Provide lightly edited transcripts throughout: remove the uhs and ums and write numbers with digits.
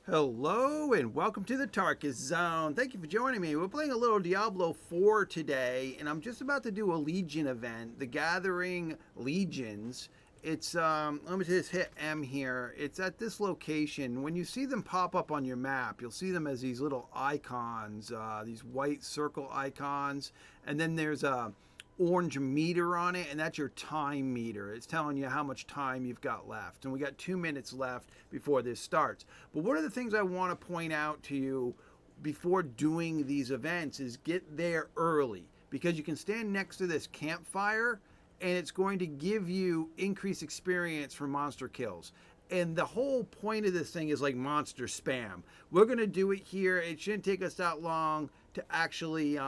Hello and welcome to the Tarkus Zone. Thank you for joining me. We're playing a little Diablo 4 today, and I'm just about to do a Legion event, the Gathering Legions. It's let me just hit M here. It's at this location. When you see them pop up on your map, you'll see them as these little icons, these white circle icons, and then there's a orange meter on it, and that's your time meter. It's telling you how much time you've got left, and we got 2 minutes left before this starts. But one of the things I want to point out to you before doing these events is get there early, because you can stand next to this campfire and it's going to give you increased experience for monster kills. And the whole point of this thing is like monster spam. We're going to do it here. It shouldn't take us that long to actually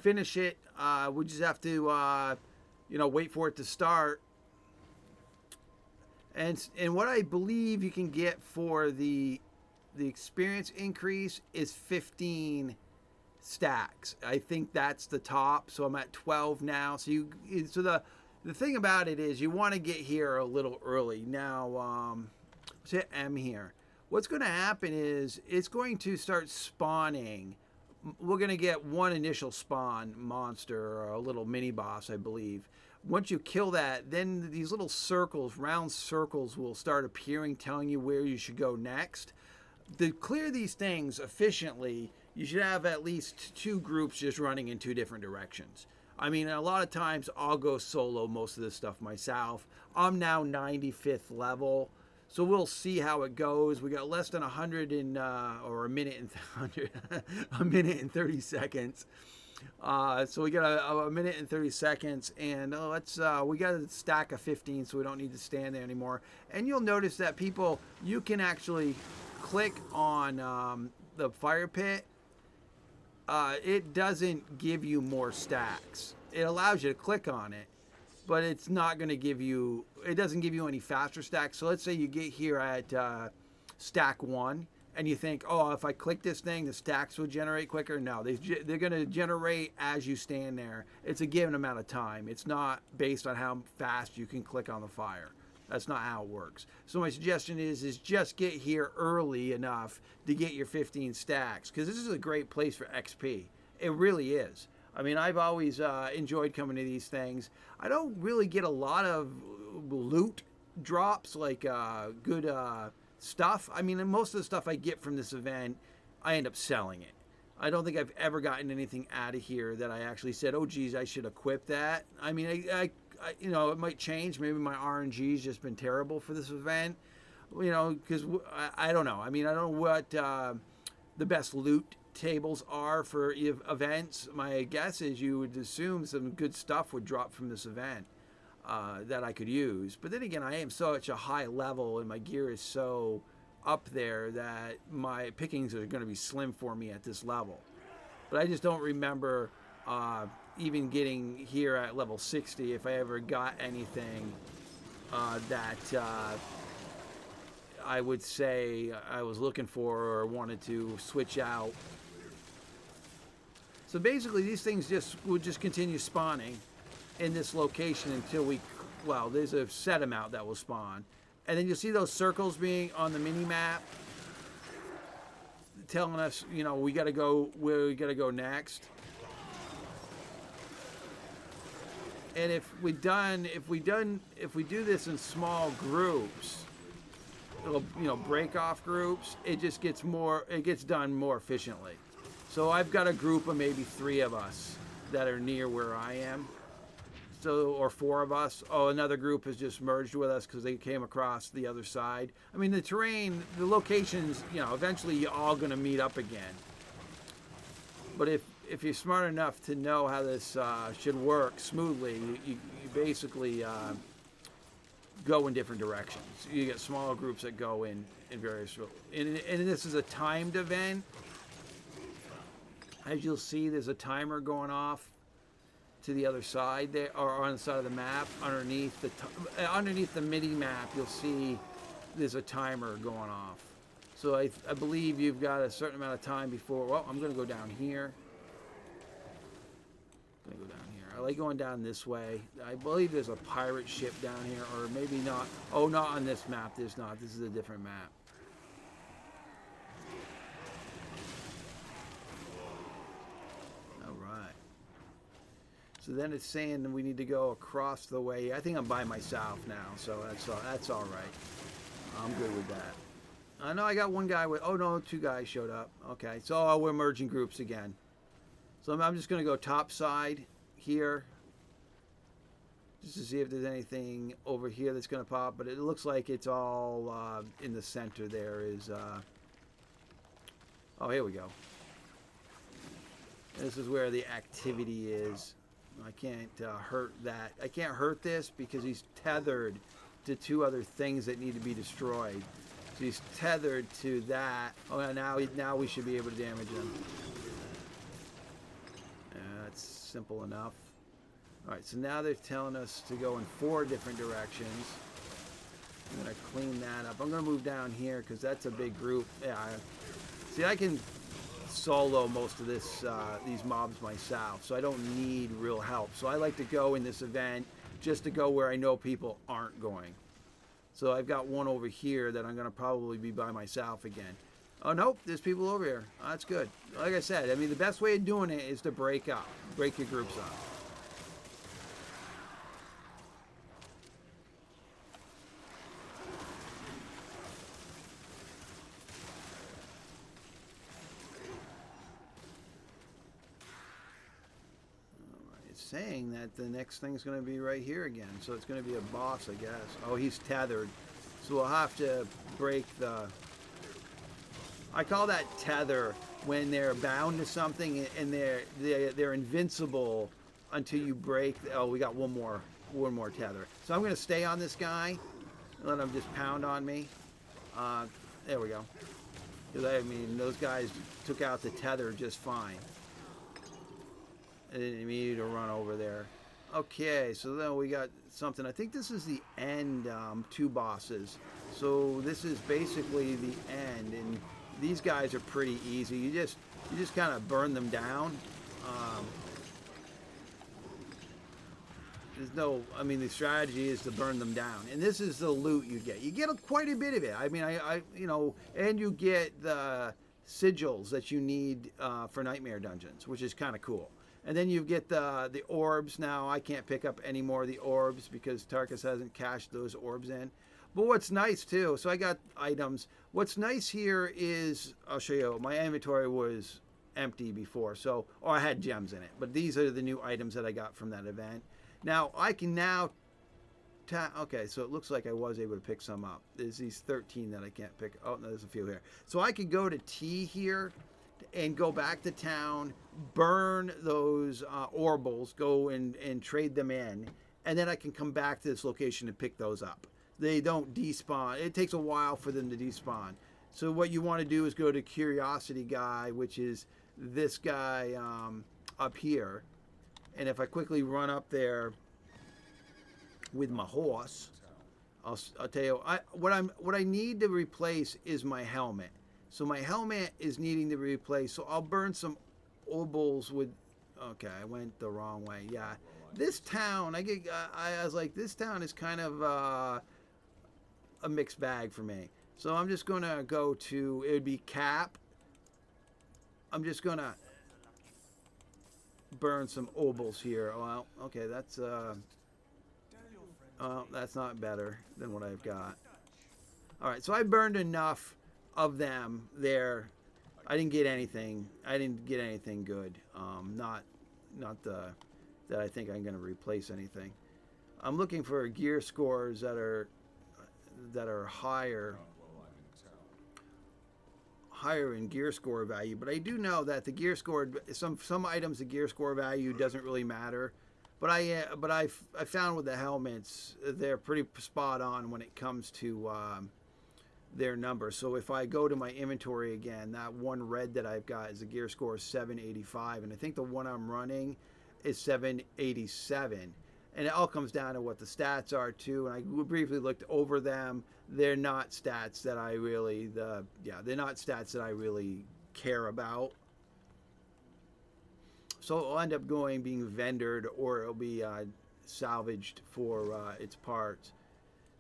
finish it. We just have to, wait for it to start. And what I believe you can get for the experience increase is 15 stacks. I think that's the top. So I'm at 12 now. So the thing about it is you want to get here a little early. Now, let's hit M here. What's going to happen is it's going to start spawning. We're going to get one initial spawn monster, or a little mini boss, I believe. Once you kill that, then these little circles, round circles, will start appearing, telling you where you should go next. To clear these things efficiently, you should have at least two groups just running in two different directions. I mean, a lot of times I'll go solo most of this stuff myself. I'm now 95th level. So we'll see how it goes. We got less than 100 or a minute and 100, a minute and 30 seconds. So we got a minute and 30 seconds, and we got a stack of 15, so we don't need to stand there anymore. And you'll notice that you can actually click on the fire pit. It doesn't give you more stacks. It allows you to click on it, but it's not going to give you, it doesn't give you any faster stacks. So let's say you get here at stack 1 and you think, oh, if I click this thing, the stacks will generate quicker. No, they're going to generate as you stand there. It's a given amount of time. It's not based on how fast you can click on the fire. That's not how it works. So my suggestion is just get here early enough to get your 15 stacks, because this is a great place for XP. It really is. I mean, I've always enjoyed coming to these things. I don't really get a lot of loot drops, like good stuff. I mean, most of the stuff I get from this event, I end up selling it. I don't think I've ever gotten anything out of here that I actually said, oh, geez, I should equip that. I mean, I it might change. Maybe my RNG's just been terrible for this event, because I don't know. I mean, I don't know what the best loot tables are for events. My guess is you would assume some good stuff would drop from this event that I could use. But then again, I am such a high level and my gear is so up there that my pickings are going to be slim for me at this level. But I just don't remember even getting here at level 60 if I ever got anything that I would say I was looking for or wanted to switch out. So basically, these things would just continue spawning in this location until there's a set amount that will spawn. And then you'll see those circles being on the mini map telling us, we got to go where we got to go next. And if we do this in small groups, little break off groups, it gets done more efficiently. So I've got a group of maybe 3 of us that are near where I am. Or 4 of us. Oh, another group has just merged with us because they came across the other side. I mean, the terrain, the locations, eventually you're all going to meet up again. But if you're smart enough to know how this should work smoothly, you basically go in different directions. You get smaller groups that go in various. And this is a timed event. As you'll see, there's a timer going off to the other side there, or on the side of the map, underneath the mini map, you'll see there's a timer going off. So I believe you've got a certain amount of time before. Well, I'm going to go down here. I like going down this way. I believe there's a pirate ship down here, or maybe not. Oh, not on this map. There's not. This is a different map. All right. So then it's saying that we need to go across the way. I think I'm by myself now, so that's all right. I'm good with that. I know I got one guy with. Oh no, two guys showed up. Okay, so we're merging groups again. So I'm just going to go top side here, just to see if there's anything over here that's going to pop. But it looks like it's all in the center. There is. Oh, here we go. This is where the activity is. I can't hurt that. I can't hurt this because he's tethered to two other things that need to be destroyed. So he's tethered to that. Oh, now we should be able to damage him. That's simple enough. All right, so now they're telling us to go in 4 different directions. I'm gonna clean that up. I'm gonna move down here because that's a big group. Yeah. See, I can solo most of these mobs myself, so I don't need real help. So I like to go in this event just to go where I know people aren't going. So I've got one over here that I'm going to probably be by myself again. Oh nope, there's people over here. Oh, that's good. Like I said, I mean the best way of doing it is to break your groups up. Saying that the next thing's going to be right here again, so it's going to be a boss, I guess. Oh, he's tethered, so we'll have to break the. I call that tether when they're bound to something and they're invincible until you break. Oh, we got one more tether. So I'm going to stay on this guy and let him just pound on me. There we go. Because I mean, those guys took out the tether just fine. I didn't need to run over there. Okay, so then we got something. I think this is the end 2 bosses. So this is basically the end, and these guys are pretty easy. You just kind of burn them down. There's no. I mean, the strategy is to burn them down, and this is the loot you get. You get quite a bit of it. I mean, and you get the sigils that you need for nightmare dungeons, which is kind of cool. And then you get the orbs. Now I can't pick up any more of the orbs because Tarkus hasn't cashed those orbs in. But what's nice too, so I got items. What's nice here is, I'll show you, my inventory was empty before, or I had gems in it. But these are the new items that I got from that event. Now I can now, okay, so it looks like I was able to pick some up. There's these 13 that I can't pick. Oh, no, there's a few here. So I could go to T here and go back to town, burn those orbles, go and trade them in, and then I can come back to this location and pick those up. They don't despawn. It takes a while for them to despawn. So what you want to do is go to Curiosity Guy, which is this guy up here. And if I quickly run up there with my horse, I'll tell you, what I need to replace is my helmet. So my helmet is needing to be replaced. So I'll burn some obols with. Okay, I went the wrong way. Yeah, this town. I was like, this town is kind of a mixed bag for me. So I'm just gonna go to. It would be Cap. I'm just gonna burn some obols here. Well, okay, that's that's not better than what I've got. All right, so I burned enough of them there. I didn't get anything. I didn't get anything good. Not that I think I'm going to replace anything. I'm looking for gear scores that are higher in gear score value. But I do know that the gear score, some items the gear score value doesn't really matter. But I found with the helmets, they're pretty spot on when it comes to their number. So if I go to my inventory again, that one red that I've got is a gear score of 785, and I think the one I'm running is 787. And it all comes down to what the stats are too. And I briefly looked over them. They're not stats that I really care about. So it'll end up being vendored, or it'll be salvaged for its parts.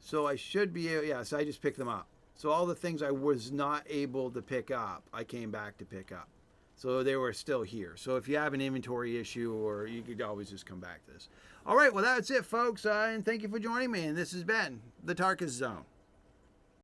So I should be able, yeah, so I just picked them up. So all the things I was not able to pick up, I came back to pick up. So they were still here. So if you have an inventory issue, or you could always just come back to this. All right, well, that's it, folks. And thank you for joining me. And this has been the Tarkus Zone.